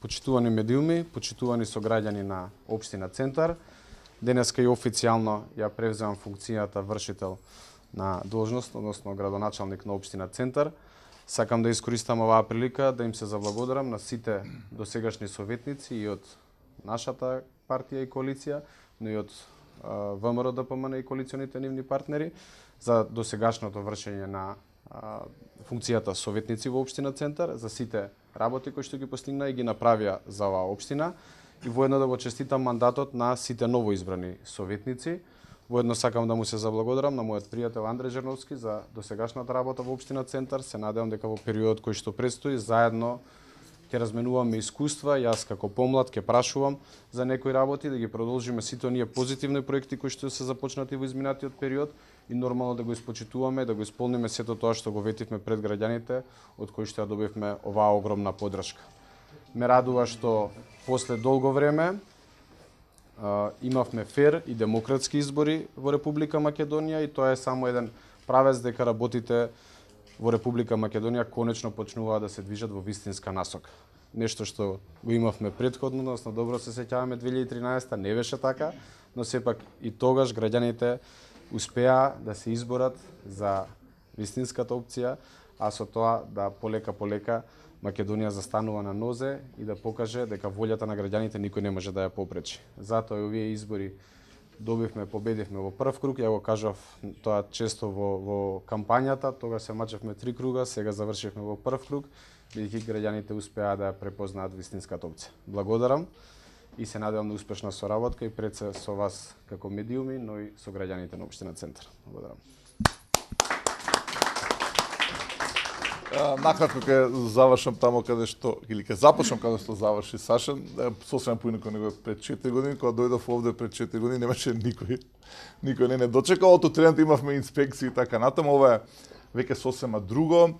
Почитувани медиуми, почитувани сограѓани на општина Центар, денеска и официјално ја превземам функцијата вршител на должност, односно градоначалник на општина Центар. Сакам да искористам оваа прилика да им се заблагодарам на сите досегашни советници и од нашата партија и коалиција, но и од ВМРО ДПМН и коалиционите нивни партнери за досегашното вршење на функцијата советници во општина Центар, за сите работи кои што ги постигна и ги направија за оваа општина, и воедно да го честитам мандатот на сите новоизбрани советници. Воедно сакам да му се заблагодарам на мојот пријател Андреј Жерновски за досегашната работа во општина Центар. Се надевам дека во периодот кој што предстои заедно ќе разменуваме искуства, јас како помлад ќе прашувам за некои работи, да ги продолжиме сите оние позитивни проекти кои што се започнати во изминатиот период и нормално да го испочитуваме, да го исполниме сето тоа што го ветивме пред граѓаните, од кои што ја добивме оваа огромна поддршка. Ме радува што после долго време имавме фер и демократски избори во Република Македонија и тоа е само еден правец дека работите во Република Македонија конечно почнуваат да се движат во вистинска насока. Нешто што го имавме претходно, односно добро се сеќаваме 2013 не беше така, но сепак и тогаш граѓаните успеа да се изборат за вистинската опција, а со тоа да полека Македонија застанува на нозе и да покаже дека волјата на граѓаните никој не може да ја попречи. Затоа и овие избори победивме во прв круг, ја го кажав тоа често во кампањата, тога се мачевме 3 круга, сега завршивме во прв круг, бидејќи граѓаните успеа да ја препознаат вистинската опција. Благодарам и се надевам на успешна соработка и пред се со вас како медиуми, но и со граѓаните на општина Центар. Благодарам. Накратко ќе завршам таму каде што или ќе започнам каде што заврши Саша. Сосема поинаку него пред 4 години, кога дојдов овде пред 4 години немаше никој не дочекал. Од тренат имавме инспекции и така натаму. Ова е веќе сосема друго.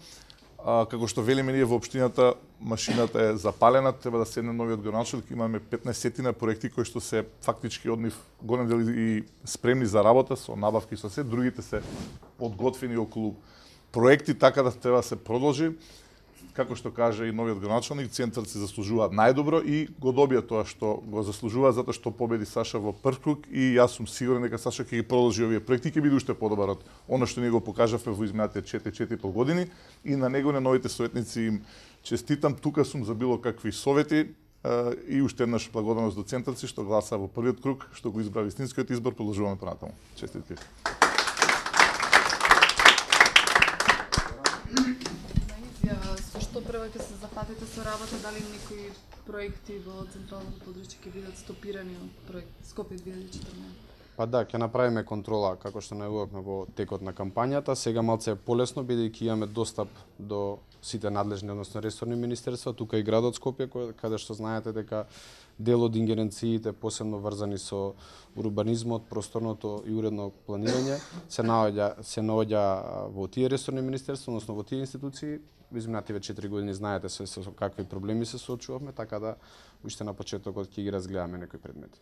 Како што велиме ние во општината, машината е запалена, треба да седне новиот градоначалник, имаме 15 проекти кои што се фактички од нив голем дел и спремни за работа со набавки со се, другите се подготвени околу проекти, така да треба да се продолжи. Како што каже и новиот градоначалник, Центар се заслужуваат најдобро и го добија тоа што го заслужува, затоа што победи Саша во прв круг и јас сум сигурен дека Саша ќе ги продолжи овие проекти и ќе биде уште подобар од она што ние го покажавме во изминатите 4,5 години и на него на новите советници им честитам. Тука сум за било какви совети и уште еднаш благодарност до Центарци што гласа во првиот круг, што го избра вистинскиот избор, продолжуваме понатаму. Честитки. Што прво ќе се зафатите со работа, дали некои проекти во централното подручје ќе бидат стопирани од проект Скопје 2014? Па да, ќе направиме контрола како што најавувавме во текот на кампањата. Сега малце е полесно бидејќи имаме достап до сите надлежни, односно ресорни министерства, тука и градот Скопје, каде што знаете дека дел од ингеренциите посебно врзани со урбанизмот, просторното и уредно планирање се наоѓа во тие ресорни министерства, односно во тие институции. Во изминативе 4 години знаете со какви проблеми се соочувавме, така да уште на почетокот ќе ги разгледаме некои предмети.